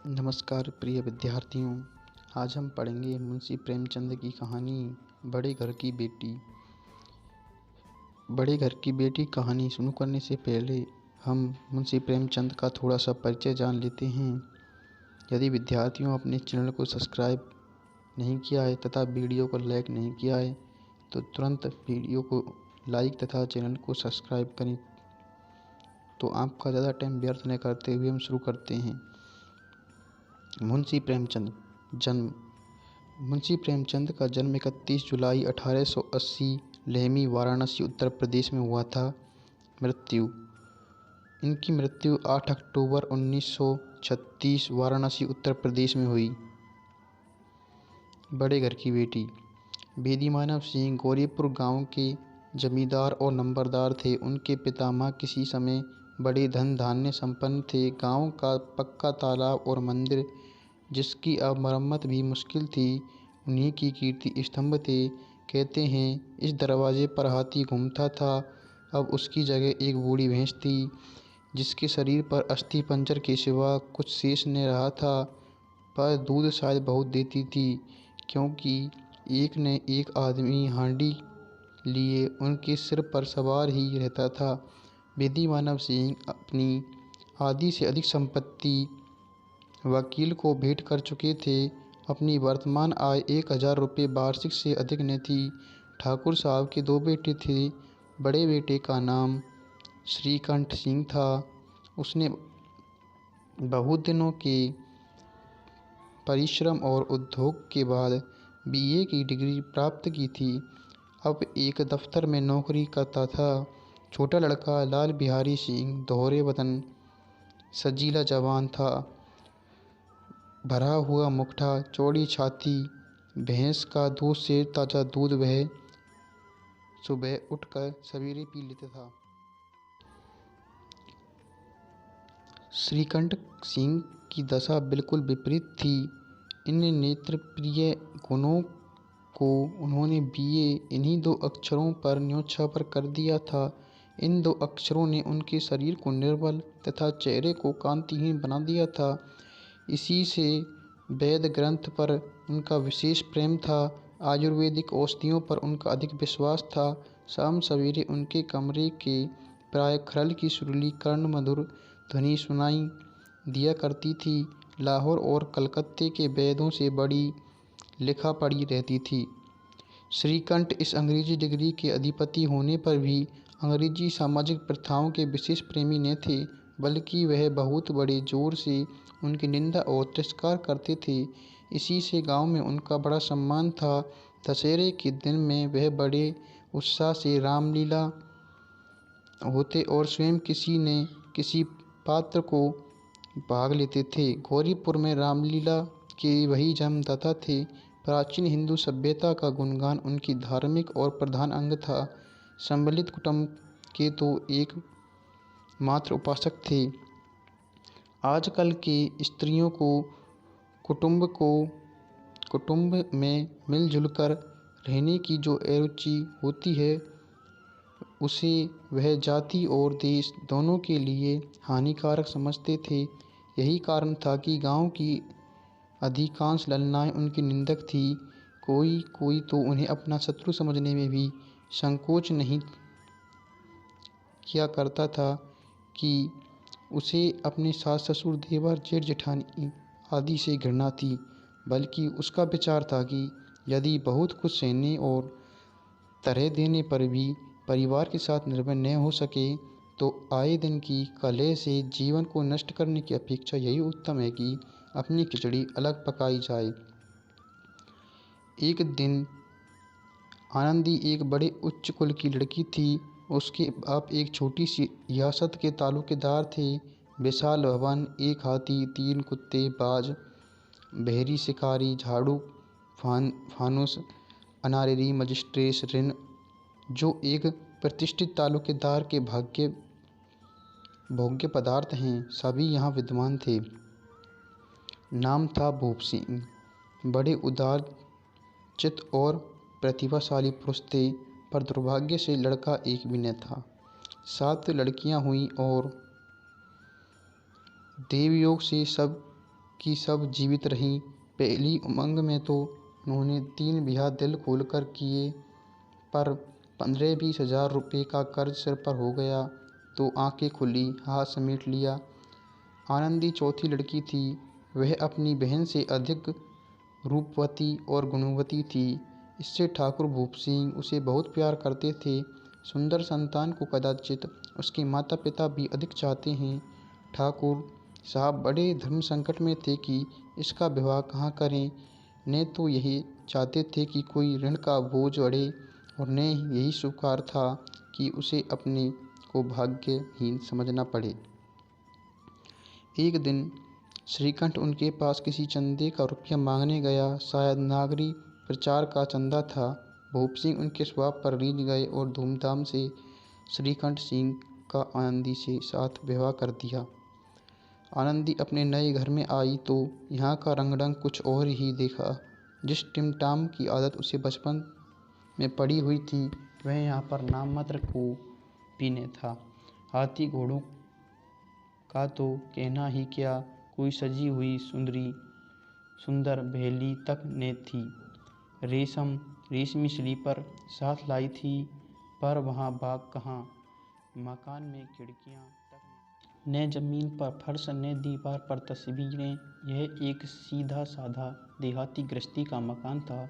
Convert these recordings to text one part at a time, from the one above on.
नमस्कार प्रिय विद्यार्थियों। आज हम पढ़ेंगे मुंशी प्रेमचंद की कहानी बड़े घर की बेटी। बड़े घर की बेटी कहानी शुरू करने से पहले हम मुंशी प्रेमचंद का थोड़ा सा परिचय जान लेते हैं। यदि विद्यार्थियों अपने चैनल को सब्सक्राइब नहीं किया है तथा वीडियो को लाइक नहीं किया है तो तुरंत वीडियो को लाइक तथा चैनल को सब्सक्राइब करें। तो आपका ज़्यादा टाइम व्यर्थ न करते हुए हम शुरू करते हैं। मुंशी प्रेमचंद जन्म। मुंशी प्रेमचंद का जन्म 31 जुलाई 1880 लेहमी, वाराणसी, उत्तर प्रदेश में हुआ था। इनकी मृत्यु 8 अक्टूबर 1936 वाराणसी, उत्तर प्रदेश में हुई। बड़े घर की बेटी। बेदी मानव सिंह गौरीपुर गांव के जमींदार और नंबरदार थे। उनके पितामह किसी समय बड़े धन धान्य संपन्न थे। गांव का पक्का तालाब और मंदिर, जिसकी अब मरम्मत भी मुश्किल थी, उन्हीं की कीर्ति स्तंभ थे। कहते हैं इस दरवाजे पर हाथी घूमता था। अब उसकी जगह एक बूढ़ी भैंस थी, जिसके शरीर पर अस्थि पंजर के सिवा कुछ शेष न रहा था, पर दूध शायद बहुत देती थी, क्योंकि एक न एक आदमी हांडी लिए उनके सिर पर सवार ही रहता था। बेदी मानव सिंह अपनी आधी से अधिक संपत्ति वकील को भेंट कर चुके थे। अपनी वर्तमान आय 1000 रुपये वार्षिक से अधिक न थी। ठाकुर साहब के 2 बेटे थे। बड़े बेटे का नाम श्रीकंठ सिंह था। उसने बहुत दिनों के परिश्रम और उद्योग के बाद बीए की डिग्री प्राप्त की थी। अब एक दफ्तर में नौकरी करता था। छोटा लड़का लाल बिहारी सिंह दोहरे वतन, सजीला जवान था। भरा हुआ मुखड़ा, चौड़ी छाती, भैंस का दूध से ताज़ा दूध वह सुबह उठकर सवेरे पी लेता था। श्रीकंठ सिंह की दशा बिल्कुल विपरीत थी। इन नेत्रप्रिय गुणों को उन्होंने बीए इन्हीं 2 अक्षरों पर न्योछावर कर दिया था। इन 2 अक्षरों ने उनके शरीर को निर्बल तथा चेहरे को कांतिहीन बना दिया था। इसी से वेद ग्रंथ पर उनका विशेष प्रेम था। आयुर्वेदिक औषधियों पर उनका अधिक विश्वास था। शाम सवेरे उनके कमरे के प्राय खरल की सुरीली कर्ण मधुर ध्वनि सुनाई दिया करती थी। लाहौर और कलकत्ते के वैद्यों से बड़ी लिखा पड़ी रहती थी। श्रीकंठ इस अंग्रेजी डिग्री के अधिपति होने पर भी अंग्रेजी सामाजिक प्रथाओं के विशेष प्रेमी न थे, बल्कि वह बहुत बड़े जोर से उनकी निंदा और तिरस्कार करते थे। इसी से गांव में उनका बड़ा सम्मान था। दशहरे के दिन में वह बड़े उत्साह से रामलीला होते और स्वयं किसी न किसी पात्र को भाग लेते थे। गौरीपुर में रामलीला के वही जन्मदाता थे। प्राचीन हिंदू सभ्यता का गुणगान उनकी धार्मिक और प्रधान अंग था। सम्मिलित कुटुंब के तो एक मात्र उपासक थे। आजकल के स्त्रियों को कुटुंब में मिलजुल कर रहने की जो अरुचि होती है, उसे वह जाति और देश दोनों के लिए हानिकारक समझते थे। यही कारण था कि गांव की अधिकांश ललनाएँ उनकी निंदक थी। कोई तो उन्हें अपना शत्रु समझने में भी संकोच नहीं किया करता था कि उसे अपने सास ससुर, देवर, जेठ जेठानी आदि से घृणा थी, बल्कि उसका विचार था कि यदि बहुत कुछ सहने और तरह देने पर भी परिवार के साथ निर्भय न हो सके, तो आए दिन की कलह से जीवन को नष्ट करने की अपेक्षा यही उत्तम है कि अपनी खिचड़ी अलग पकाई जाए। एक दिन आनंदी एक बड़े उच्च कुल की लड़की थी। उसके बाप एक छोटी सी रियासत के तालुकेदार थे। विशाल भवन, एक हाथी, 3 कुत्ते, बाज, बहरी शिकारी, झाड़ू, फानुस, अनाररी, मजिस्ट्रेट, ऋण, जो एक प्रतिष्ठित तालुकेदार के भोग्य पदार्थ हैं, सभी यहाँ विद्यमान थे। नाम था भूप सिंह। बड़े उदार चित्त और प्रतिभाशाली पुरुष थे, पर दुर्भाग्य से लड़का एक भी न था। 7 लड़कियां हुईं और देवयोग से सब कि सब जीवित रहीं। पहली उमंग में तो उन्होंने 3 ब्याह दिल खोलकर किए, पर 15-20 हज़ार रुपये का कर्ज सिर पर हो गया तो आंखें खुली, हाथ समेट लिया। आनंदी चौथी लड़की थी। वह अपनी बहन से अधिक रूपवती और गुणवती थी। इससे ठाकुर भूप सिंह उसे बहुत प्यार करते थे। सुंदर संतान को कदाचित उसके माता पिता भी अधिक चाहते हैं। ठाकुर साहब बड़े धर्म संकट में थे कि इसका विवाह कहाँ करें। न तो यही चाहते थे कि कोई ऋण का बोझ बढ़े और न यही स्वीकार था कि उसे अपने को भाग्यहीन समझना पड़े। एक दिन श्रीकंठ उनके पास किसी चंदे का रुपया मांगने गया। शायद नागरी प्रचार का चंदा था। भूप सिंह उनके स्वभाव पर रीझ गए और धूमधाम से श्रीकंठ सिंह का आनंदी से साथ विवाह कर दिया। आनंदी अपने नए घर में आई तो यहाँ का रंग-ढंग कुछ और ही देखा। जिस टिमटाम की आदत उसे बचपन में पड़ी हुई थी, वह यहाँ पर नाम मात्र को भी न था। हाथी घोड़ों का तो कहना ही क्या, कोई सजी हुई सुंदर भेली तक न थी। रेशमी स्लीपर साथ लाई थी, पर वहाँ बाग कहाँ, मकान में खिड़कियाँ तक न जमीन पर फर्श न दीवार पर तस्वीरें। यह एक सीधा साधा देहाती गृहस्थी का मकान था,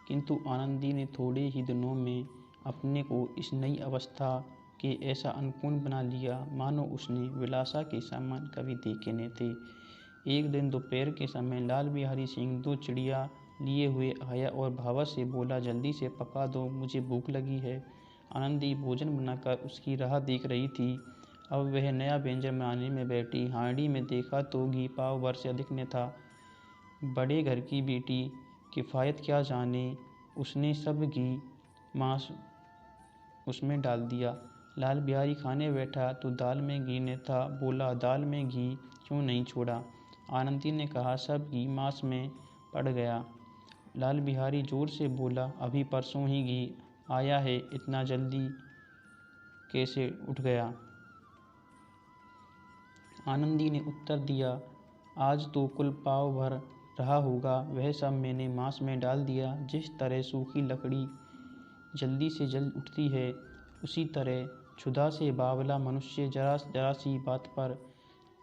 किंतु आनंदी ने थोड़े ही दिनों में अपने को इस नई अवस्था के ऐसा अनुकूल बना लिया मानो उसने विलासा के सामान कभी देखे न थे। एक दिन दोपहर के समय लाल बिहारी सिंह 2 चिड़िया लिए हुए आया और भावा से बोला, जल्दी से पका दो, मुझे भूख लगी है। आनंदी भोजन बनाकर उसकी राह देख रही थी। अब वह नया व्यंजन बनाने में बैठी। हांडी में देखा तो घी पाव भर से अधिक न था। बड़े घर की बेटी किफ़ायत क्या जाने, उसने सब घी मांस उसमें डाल दिया। लाल बिहारी खाने बैठा तो दाल में घी न था। बोला, दाल में घी क्यों नहीं छोड़ा? आनंदी ने कहा, सब घी मांस में पड़ गया। लाल बिहारी जोर से बोला, अभी परसों ही घी आया है, इतना जल्दी कैसे उठ गया? आनंदी ने उत्तर दिया, आज तो कुल पाव भर रहा होगा, वह सब मैंने मांस में डाल दिया। जिस तरह सूखी लकड़ी जल्दी से जल उठती है, उसी तरह क्षुधा से बावला मनुष्य जरा सी बात पर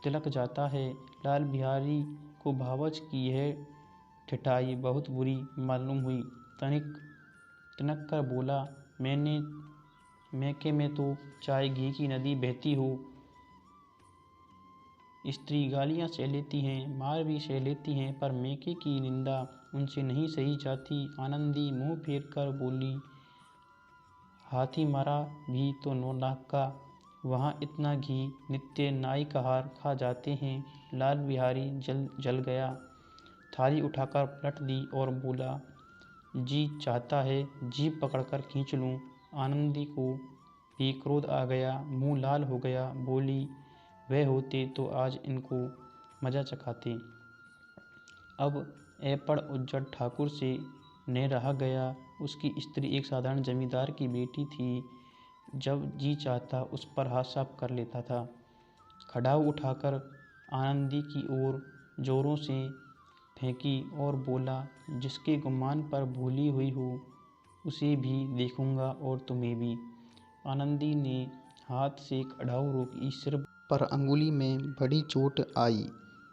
तिलक जाता है। लाल बिहारी को भावच की यह ठिठाई बहुत बुरी मालूम हुई। तनक कर बोला, मैके में तो चाहे घी की नदी बहती हो। स्त्री गालियाँ सह लेती हैं, मार भी सह लेती हैं, पर मैके की निंदा उनसे नहीं सही जाती। आनंदी मुंह फेर कर बोली, हाथी मारा भी तो 9 लाख का, वहाँ इतना घी नित्य नाई का हार खा जाते हैं। लाल बिहारी जल गया, थाली उठाकर पलट दी और बोला, जी चाहता है जीभ पकड़कर खींच लूँ। आनंदी को भी क्रोध आ गया, मुंह लाल हो गया। बोली, वह होते तो आज इनको मजा चखाते। अब ऐपड़ उज्जड़ ठाकुर से न रहा गया। उसकी स्त्री एक साधारण जमींदार की बेटी थी। जब जी चाहता उस पर हाथ साफ कर लेता था। खड़ाऊ उठाकर आनंदी की ओर जोरों से फेंकी और बोला, जिसके गुमान पर भूली हुई हो उसे भी देखूंगा और तुम्हें भी। आनंदी ने हाथ से खड़ाऊ रोकी, सिर पर अंगुली में बड़ी चोट आई।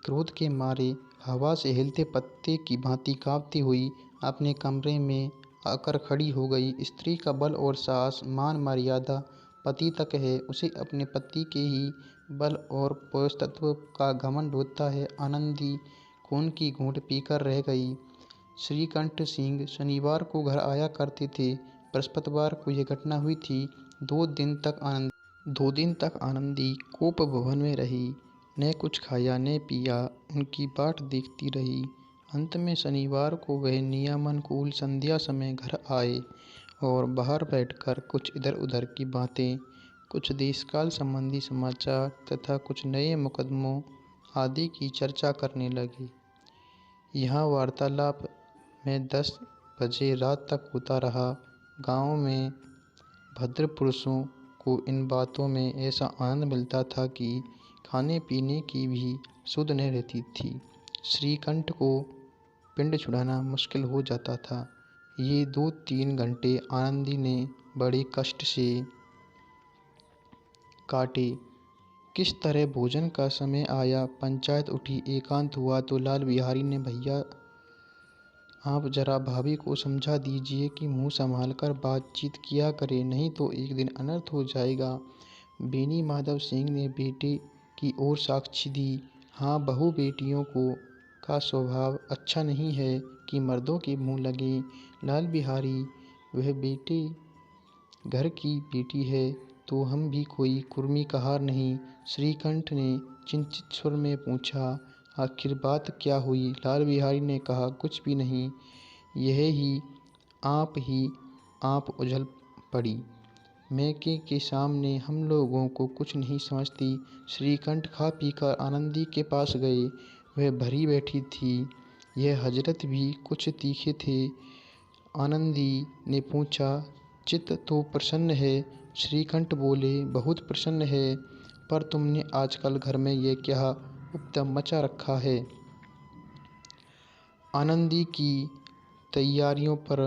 क्रोध के मारे हवा से हिलते पत्ते की भांति कांपती हुई अपने कमरे में आकर खड़ी हो गई। स्त्री का बल और साहस, मान मर्यादा पति तक है। उसे अपने पति के ही बल और पौरुषत्व का घमंड होता है। आनंदी खून की घूंट पीकर रह गई। श्रीकंठ सिंह शनिवार को घर आया करते थे। बृहस्पतिवार को यह घटना हुई थी। 2 दिन तक आनंदी कोप भवन में रही। न कुछ खाया न पिया, उनकी बाट देखती रही। अंत में शनिवार को वह नियमानुकूल संध्या समय घर आए और बाहर बैठकर कुछ इधर उधर की बातें, कुछ देशकाल संबंधी समाचार तथा कुछ नए मुकदमों आदि की चर्चा करने लगे। यह वार्तालाप में 10 बजे रात तक होता रहा। गाँव में भद्र पुरुषों को इन बातों में ऐसा आनंद मिलता था कि खाने पीने की भी सुध न रहती थी। श्रीकंठ को पिंड छुड़ाना मुश्किल हो जाता था। ये 2-3 घंटे आनंदी ने बड़े कष्ट से काटे। किस तरह भोजन का समय आया, पंचायत उठी, एकांत हुआ तो लाल बिहारी ने, भैया आप जरा भाभी को समझा दीजिए कि मुंह संभाल कर बातचीत किया करे, नहीं तो एक दिन अनर्थ हो जाएगा। बेनी माधव सिंह ने बेटे की ओर साक्ष्य दी। हाँ, बहू बेटियों का स्वभाव अच्छा नहीं है कि मर्दों के मुंह लगे। लाल बिहारी, वह बेटे घर की बेटी है तो हम भी कोई कुर्मी कहार नहीं। श्रीकंठ ने चिंतित स्वर में पूछा, आखिर बात क्या हुई? लाल बिहारी ने कहा, कुछ भी नहीं, यह ही आप उछल पड़ी। मैके के सामने हम लोगों को कुछ नहीं समझती। श्रीकंठ खा पीकर आनंदी के पास गए। वह भरी बैठी थी। यह हजरत भी कुछ तीखे थे। आनंदी ने पूछा, चित्त तो प्रसन्न है? श्रीकंठ बोले, बहुत प्रसन्न है, पर तुमने आजकल घर में यह क्या उपद्रव मचा रखा है? आनंदी की तैयारियों पर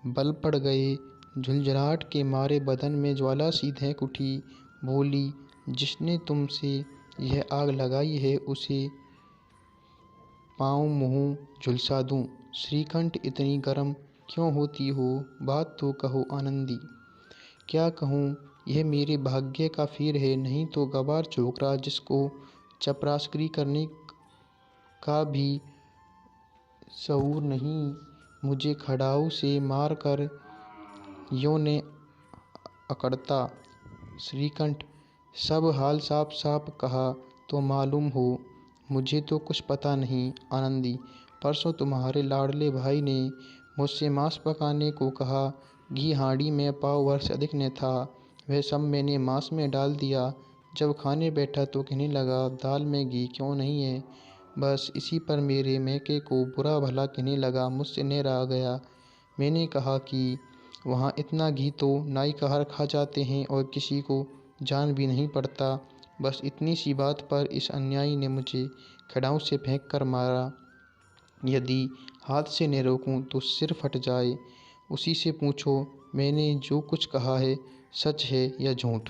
बल पड़ गए। झुंझलाहट के मारे बदन में ज्वाला सी धैक उठी। बोली, जिसने तुमसे यह आग लगाई है उसे पाँव मुँह झुलसा दूं। श्रीकंठ, इतनी गर्म क्यों होती हो? बात तो कहो आनंदी। क्या कहूँ, यह मेरे भाग्य का फेर है, नहीं तो गवार छोकरा जिसको चपरासी करने का भी शऊर नहीं, मुझे खड़ाऊ से मार कर यों ने अकड़ता। श्रीकंठ, सब हाल साफ साफ कहा तो मालूम हो, मुझे तो कुछ पता नहीं। आनंदी, परसों तुम्हारे लाडले भाई ने मुझसे मांस पकाने को कहा। घी हांडी में पाव भर से अधिक न था। वह सब मैंने मांस में डाल दिया। जब खाने बैठा तो कहने लगा, दाल में घी क्यों नहीं है? बस इसी पर मेरे मैके को बुरा भला कहने लगा। मुझसे न रहा गया। मैंने कहा कि वहाँ इतना घी तो नाई कहार खा जाते हैं और किसी को जान भी नहीं पड़ता। बस इतनी सी बात पर इस अन्यायी ने मुझे खड़ाऊ से फेंक कर मारा। यदि हाथ से न रोकूं तो सिर फट जाए। उसी से पूछो, मैंने जो कुछ कहा है सच है या झूठ?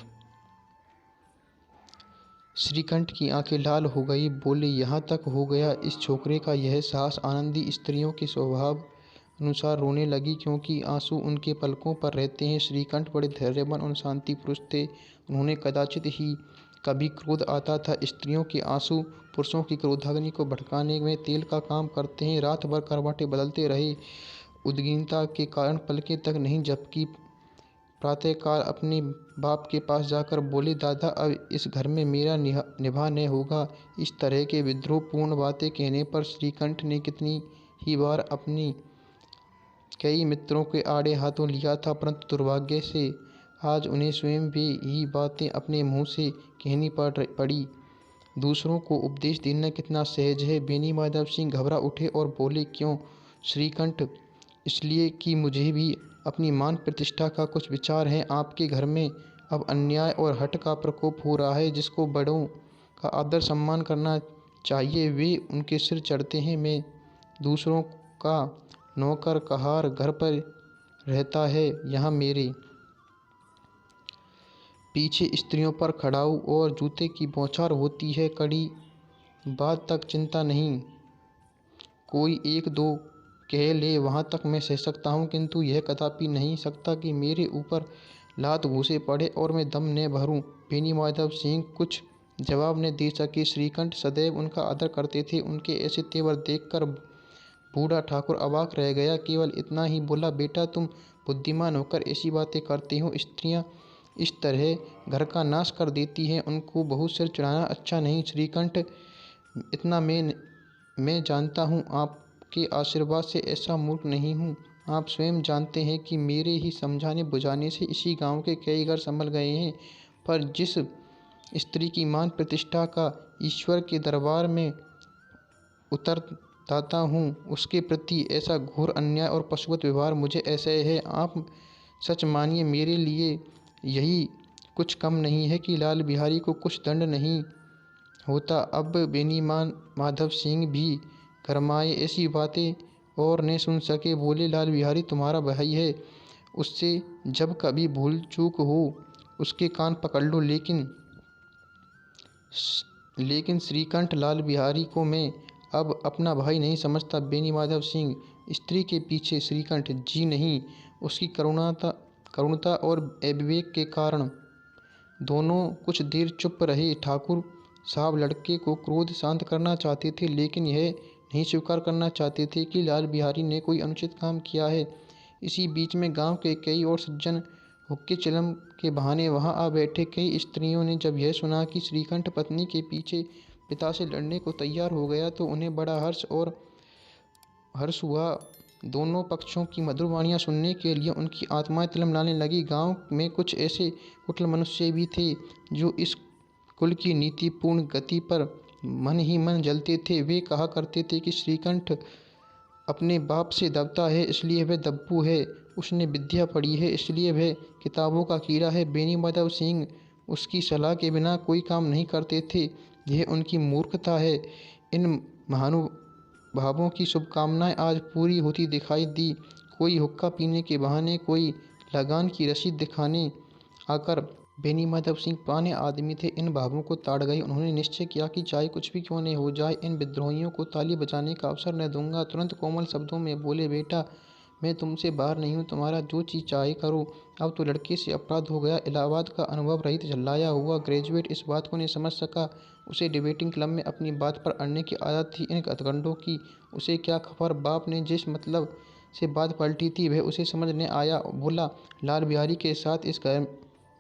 श्रीकंठ की आंखें लाल हो गई। बोले, यहाँ तक हो गया इस छोकरे का यह साहस? आनंदी स्त्रियों के स्वभाव अनुसार रोने लगी, क्योंकि आंसू उनके पलकों पर रहते हैं। श्रीकंठ बड़े धैर्यवान और शांति पुरुष थे। उन्होंने कदाचित ही कभी क्रोध आता था। स्त्रियों के आंसू पुरुषों की क्रोधाग्नि को भड़काने में तेल का काम करते हैं। रात भर करवटें बदलते रहे। उद्विग्नता के कारण पलकें तक नहीं झपकी। प्रातःकाल अपने बाप के पास जाकर बोले, दादा अब इस घर में मेरा निभा न होगा। इस तरह के विद्रोहपूर्ण बातें कहने पर श्रीकंठ ने कितनी ही बार अपनी कई मित्रों के आड़े हाथों लिया था, परंतु दुर्भाग्य से आज उन्हें स्वयं भी यही बातें अपने मुंह से कहनी पड़ी। दूसरों को उपदेश देना कितना सहज है। बेनी माधव सिंह घबरा उठे और बोले, क्यों श्रीकंठ? इसलिए कि मुझे भी अपनी मान प्रतिष्ठा का कुछ विचार है। आपके घर में अब अन्याय और हठ का प्रकोप हो रहा है। जिसको बड़ों का आदर सम्मान करना चाहिए वे उनके सिर चढ़ते हैं। मैं दूसरों का नौकर कहार घर पर रहता है, यहाँ मेरे पीछे स्त्रियों पर खड़ाऊ और जूते की बौछार होती है। कड़ी बात तक चिंता नहीं, कोई एक दो कह ले वहाँ तक मैं सह सकता हूँ, किंतु यह कदापि नहीं सकता कि मेरे ऊपर लात घूंसे पड़े और मैं दम न भरूं। बेनी माधव सिंह कुछ जवाब न दे सके। श्रीकंठ सदैव उनका आदर करते थे। उनके ऐसे तेवर देखकर बूढ़ा ठाकुर अवाक रह गया। केवल इतना ही बोला, बेटा तुम बुद्धिमान होकर ऐसी बातें करते हो। स्त्रियां इस तरह घर का नाश कर देती हैं, उनको बहुत सिर चढ़ाना अच्छा नहीं। श्रीकंठ, इतना मैं जानता हूँ, आपके आशीर्वाद से ऐसा मूर्ख नहीं हूँ। आप स्वयं जानते हैं कि मेरे ही समझाने बुझाने से इसी गांव के कई घर संभल गए हैं, पर जिस स्त्री की मान प्रतिष्ठा का ईश्वर के दरबार में उतरदाता हूँ, उसके प्रति ऐसा घोर अन्याय और पशुवत व्यवहार मुझे ऐसे है। आप सच मानिए, मेरे लिए यही कुछ कम नहीं है कि लाल बिहारी को कुछ दंड नहीं होता। अब बेनीमान माधव सिंह भी गरमाए। ऐसी बातें और ने सुन सके। बोले, लाल बिहारी तुम्हारा भाई है, उससे जब कभी भूल चूक हो उसके कान पकड़ लो। लेकिन श्रीकंठ, लाल बिहारी को मैं अब अपना भाई नहीं समझता। बेनी माधव सिंह, स्त्री के पीछे श्रीकंठ, जी नहीं। उसकी करुणता और अविवेक के कारण दोनों कुछ देर चुप रहे। ठाकुर साहब लड़के को क्रोध शांत करना चाहते थे, लेकिन यह नहीं स्वीकार करना चाहते थे कि लाल बिहारी ने कोई अनुचित काम किया है। इसी बीच में गांव के कई और सज्जन हुक्के चिलम के बहाने वहां आ बैठे। कई स्त्रियों ने जब यह सुना कि श्रीकंठ पत्नी के पीछे पिता से लड़ने को तैयार हो गया तो उन्हें बड़ा हर्ष हुआ। दोनों पक्षों की मधुर वाणियाँ सुनने के लिए उनकी आत्माएं तिलमिलाने लगी। गांव में कुछ ऐसे कुटिल मनुष्य भी थे जो इस कुल की नीतिपूर्ण गति पर मन ही मन जलते थे। वे कहा करते थे कि श्रीकंठ अपने बाप से दबता है, इसलिए वह दब्बू है। उसने विद्या पढ़ी है, इसलिए वह किताबों का कीड़ा है। बेनी माधव सिंह उसकी सलाह के बिना कोई काम नहीं करते थे। यह उनकी मूर्खता है। इन महानुभावों की शुभकामनाएं आज पूरी होती दिखाई दी। कोई हुक्का पीने के बहाने, कोई लगान की रसीद दिखाने आकर। बेनी माधव सिंह पुराने आदमी थे, इन भावों को ताड़ गए। उन्होंने निश्चय किया कि चाहे कुछ भी क्यों न हो जाए, इन विद्रोहियों को ताली बजाने का अवसर न दूंगा। तुरंत कोमल शब्दों में बोले, बेटा मैं तुमसे बाहर नहीं हूँ, तुम्हारा जो चीज़ चाहे करो। अब तो लड़के से अपराध हो गया। इलाहाबाद का अनुभव रहित झल्लाया हुआ ग्रेजुएट इस बात को नहीं समझ सका। उसे डिबेटिंग क्लब में अपनी बात पर अड़ने की आदत थी। इन हथकंडों की उसे क्या खबर। बाप ने जिस मतलब से बात पलटी थी वह उसे समझ न आया। बोला, लाल बिहारी के साथ इस घर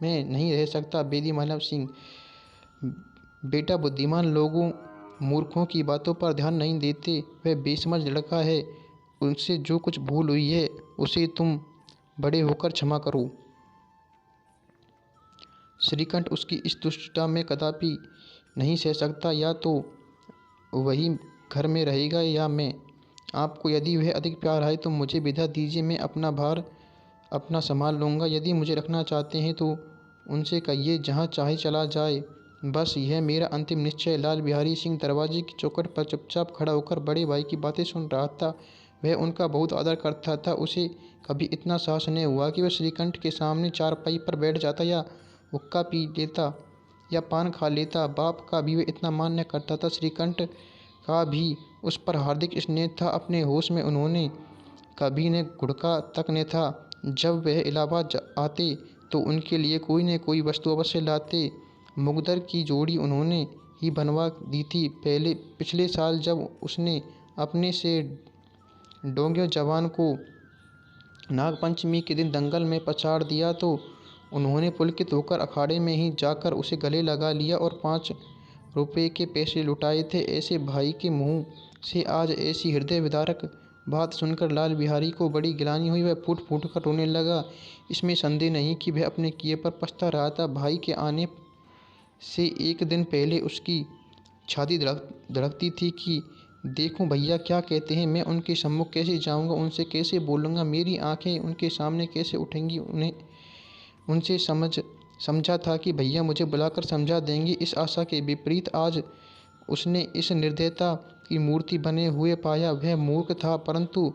में नहीं रह सकता। बेनी माधव सिंह, बेटा बुद्धिमान लोगों मूर्खों की बातों पर ध्यान नहीं देते। वह बेसमझ लड़का है, उनसे जो कुछ भूल हुई है उसे तुम बड़े होकर क्षमा करो। श्रीकंठ उसकी इस दुष्टता में कदापि नहीं सह सकता। या तो वही घर में रहेगा या मैं। आपको यदि वह अधिक प्यार है तो मुझे विदा दीजिए, मैं अपना भार अपना संभाल लूँगा। यदि मुझे रखना चाहते हैं तो उनसे कहिए जहाँ चाहे चला जाए। बस यह मेरा अंतिम निश्चय। लाल बिहारी सिंह दरवाजे की चौखट पर चुपचाप खड़ा होकर बड़े भाई की बातें सुन रहा था। वह उनका बहुत आदर करता था। उसे कभी इतना साहस नहीं हुआ कि वह श्रीकंठ के सामने चारपाई पर बैठ जाता या हुक्का पी लेता या पान खा लेता। बाप का भी वह इतना मान न करता था। श्रीकंठ का भी उस पर हार्दिक स्नेह था। अपने होश में उन्होंने कभी न घुड़का तक न था। जब वह इलाहाबाद आते तो उनके लिए कोई न कोई वस्तु अवश्य लाते। मुकद्दर की जोड़ी उन्होंने ही बनवा दी थी। पिछले साल जब उसने अपने से डोंगे जवान को नागपंचमी के दिन दंगल में पछाड़ दिया तो उन्होंने पुलकित होकर अखाड़े में ही जाकर उसे गले लगा लिया और 5 रुपये के पैसे लुटाए थे। ऐसे भाई के मुंह से आज ऐसी हृदय विदारक बात सुनकर लाल बिहारी को बड़ी गिलानी हुई। वह फूट फूट कर रोने लगा। इसमें संदेह नहीं कि वह अपने किए पर पछता रहा था। भाई के आने से एक दिन पहले उसकी छाती धड़कती थी कि देखूं भैया क्या कहते हैं, मैं उनके सम्मुख कैसे जाऊंगा, उनसे कैसे बोलूँगा, मेरी आंखें उनके सामने कैसे उठेंगी। उन्हें उनसे समझा था कि भैया मुझे बुलाकर समझा देंगे। इस आशा के विपरीत आज उसने इस निर्दयता की मूर्ति बने हुए पाया। वह मूर्ख था, परंतु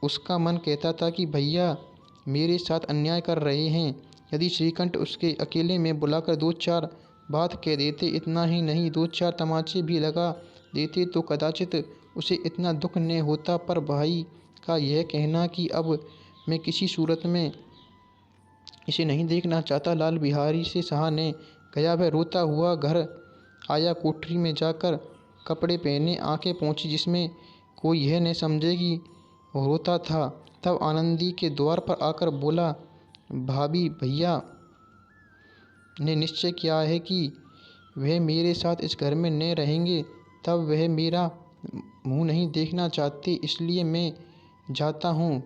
उसका मन कहता था कि भैया मेरे साथ अन्याय कर रहे हैं। यदि श्रीकंठ उसके अकेले में बुलाकर 2-4 बात कह देते, इतना ही नहीं 2-4 तमाचे भी लगा देते तो कदाचित उसे इतना दुख न होता। पर भाई का यह कहना कि अब मैं किसी सूरत में इसे नहीं देखना चाहता, लाल बिहारी से सहा न गया। वह रोता हुआ घर आया। कोठरी में जाकर कपड़े पहने, आंखें पोंछी जिसमें कोई यह न समझे कि रोता था। तब आनंदी के द्वार पर आकर बोला, भाभी भैया ने निश्चय किया है कि वह मेरे साथ इस घर में न रहेंगे। तब वह मेरा मुंह नहीं देखना चाहते, इसलिए मैं जाता हूँ।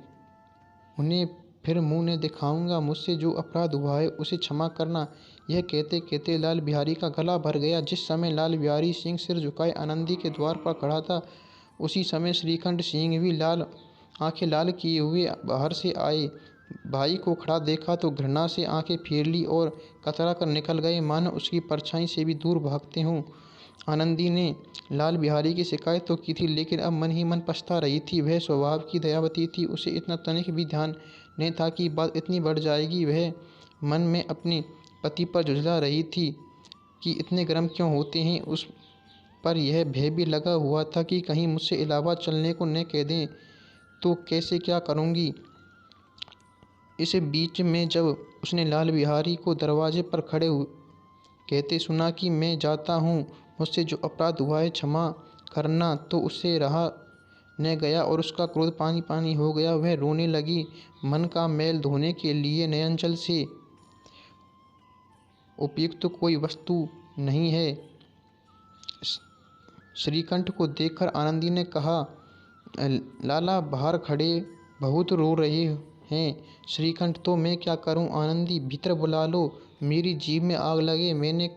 उन्हें फिर मुंह न दिखाऊंगा। मुझसे जो अपराध हुआ है उसे क्षमा करना। यह कहते कहते लाल बिहारी का गला भर गया। जिस समय लाल बिहारी सिंह सिर झुकाए आनंदी के द्वार पर खड़ा था, उसी समय श्रीकंठ सिंह भी आंखें लाल किए हुए बाहर से आए। भाई को खड़ा देखा तो घृणा से आंखें फेर ली और कतरा कर निकल गए, मानो उसकी परछाई से भी दूर भागते हों। आनंदी ने लाल बिहारी की शिकायत तो की थी, लेकिन अब मन ही मन पछता रही थी। वह स्वभाव की दयावती थी, उसे इतना तनिक भी ध्यान नहीं था कि बात इतनी बढ़ जाएगी। वह मन में अपने पति पर झुँझला रही थी कि इतने गर्म क्यों होते हैं। उस पर यह भय भी लगा हुआ था कि कहीं मुझसे इलाहाबाद चलने को न कह दें तो कैसे क्या करूँगी। इस बीच में जब उसने लाल बिहारी को दरवाजे पर खड़े कहते सुना कि मैं जाता हूँ, मुझसे जो अपराध हुआ है क्षमा करना, तो उससे रहा न गया और उसका क्रोध पानी पानी हो गया। वह रोने लगी। मन का मैल धोने के लिए नयनजल से उपयुक्त तो कोई वस्तु नहीं है। श्रीकंठ को देखकर आनंदी ने कहा, लाला बाहर खड़े बहुत रो रहे हैं। श्रीकंठ, तो मैं क्या करूं? आनंदी, भीतर बुला लो, मेरी जीभ में आग लगे, मैंने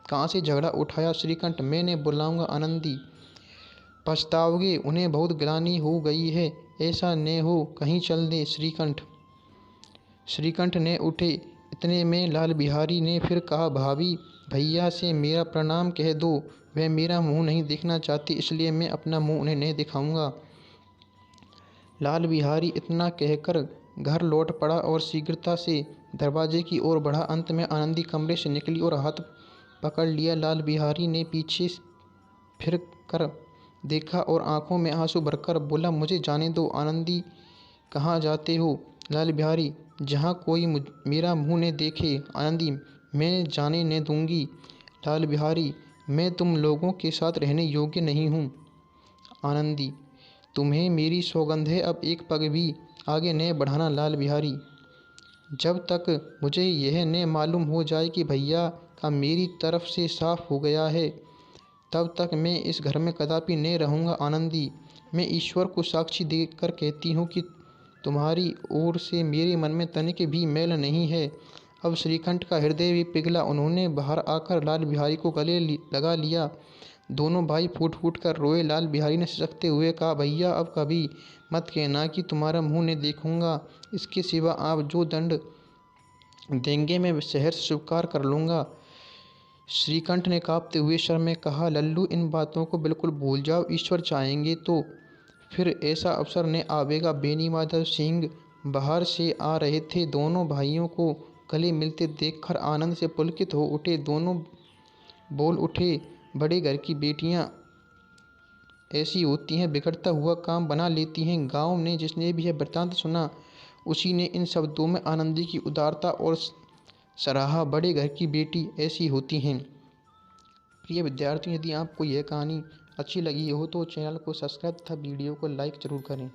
कहाँ से झगड़ा उठाया? श्रीकंठ, मैंने बुलाऊंगा। आनंदी, पछताओगे, उन्हें बहुत ग्लानि हो गई है, ऐसा न हो कहीं चल दे। श्रीकंठ ने उठे। इतने में लाल बिहारी ने फिर कहा, भाभी, भैया से मेरा प्रणाम कह दो, वह मेरा मुंह नहीं देखना चाहती, इसलिए मैं अपना मुंह उन्हें नहीं दिखाऊंगा। लाल बिहारी इतना कहकर घर लौट पड़ा और शीघ्रता से दरवाजे की ओर बढ़ा। अंत में आनंदी कमरे से निकली और हाथ पकड़ लिया। लाल बिहारी ने पीछे फिर कर देखा और आंखों में आंसू भरकर बोला, मुझे जाने दो। आनंदी, कहाँ जाते हो? लाल बिहारी, जहाँ कोई मेरा मुंह न देखे। आनंदी, मैं जाने न दूंगी। लाल बिहारी, मैं तुम लोगों के साथ रहने योग्य नहीं हूँ। आनंदी, तुम्हें मेरी सौगंध है, अब एक पग भी आगे न बढ़ाना। लाल बिहारी, जब तक मुझे यह न मालूम हो जाए कि भैया का मेरी तरफ से साफ हो गया है, तब तक मैं इस घर में कदापि न रहूँगा। आनंदी, मैं ईश्वर को साक्षी देकर कहती हूँ कि तुम्हारी ओर से मेरे मन में तनिक भी मैल नहीं है। अब श्रीकंठ का हृदय भी पिघला। उन्होंने बाहर आकर लाल बिहारी को गले लगा लिया। दोनों भाई फूट फूट कर रोए। लाल बिहारी ने सिसकते हुए कहा, भैया, अब कभी मत कहना कि तुम्हारा मुंह न देखूंगा। इसके सिवा आप जो दंड देंगे मैं शहर से स्वीकार कर लूँगा। श्रीकंठ ने काँपते हुए स्वर में कहा, लल्लू, इन बातों को बिल्कुल भूल जाओ। ईश्वर चाहेंगे तो फिर ऐसा अवसर न आवेगा। बेनीमाधव सिंह बाहर से आ रहे थे। दोनों भाइयों को गले मिलते देखकर आनंद से पुलकित हो उठे। दोनों बोल उठे, बड़े घर की बेटियां ऐसी होती हैं, बिगड़ता हुआ काम बना लेती हैं। गांव ने जिसने भी यह वृत्तांत सुना, उसी ने इन शब्दों में आनंदी की उदारता और सराहा। बड़े घर की बेटी ऐसी होती हैं। प्रिय विद्यार्थियों, यदि आपको यह कहानी अच्छी लगी हो तो चैनल को सब्सक्राइब तथा वीडियो को लाइक ज़रूर करें।